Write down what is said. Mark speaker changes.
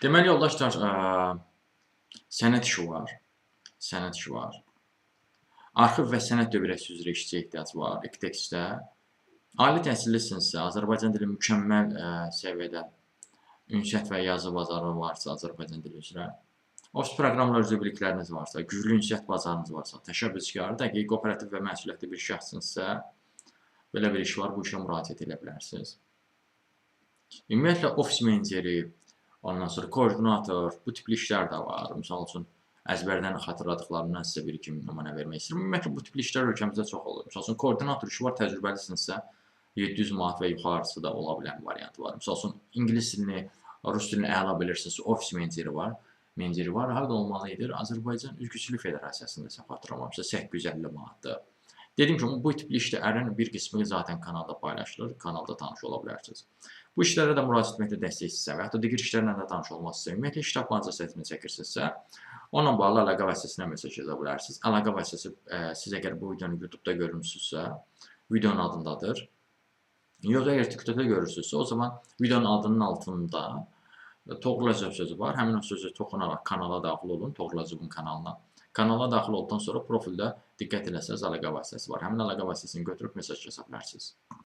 Speaker 1: Deməli yoldaşlar, sənəd işi var. Sənəd işi var. Arxiv və sənəd dövrəsi üzrə işçiyə ehtiyac var İKTEX-də. Ali təhsillisinizsə, Azərbaycan dili mükəmməl səviyyədə ünsiyyət və yazı bacarığı varsa Azərbaycan dili üzrə, ofis proqramlar üzrə bilikləriniz varsa, güclü ünsiyyət bacarığınız varsa, təşəbbüskar, dəqiq, kooperativ və məsuliyyətli bir şəxsinizsə, belə bir iş var, bu işə müraciət edə bilərsiniz. Ümumiyyətlə, ofis meneceri, ondan sonra koordinator, bu tipli işlər də var. Misal üçün, əzbərdən xatırladıqlarımdan sizə bir-iki nümunə vermək istəyirəm. Ümumiyyətlə, bu tipli işlər ölkəmizdə çox olur. Misal üçün, koordinator işi var, təcrübəlisinizsə, 700 manat və yuxarısı da ola bilən variantı var. Misal üçün, ingilis dilini, rus dilini əla bilirsinizsə, ofis meneceri var. Harada olmalı idi? Azərbaycan Üzgüçülük Federasiyasında səhv hatırlamamsa 850 manatdır. Dediyim kimi, bu tipli işlərin bir qismi zaten kanalda paylaşılır, kanalda tanış ola bilərsiniz. Bu işlərə də müraciət etməkdə dəstəkçisə və hətta digər işlərlə də tanış olmazsa, ümumiyyətlə iş tapmaca səhvini çəkirsinizsə, onunla bağlı əlaqə vasitəsinə mesaj yaza bilərsiniz. Əlaqə vasitəsi siz əgər bu videonu YouTube-da görmüsünüzsə, videonun adındadır. Yox, əgər TikTok-da görürsünüzsə, o zaman videonun adının altında Toğrulacaq sözü var. Həmin o sözü toxunaraq kanala daxil olun, Toğrulacaqın kanalına. Kanala daxil olduqdan sonra profildə diqqət eləsəniz əlaqə vasitəsi var. Həmin əlaqə vasitəsini götürüb mesaj yaza bilərsiniz.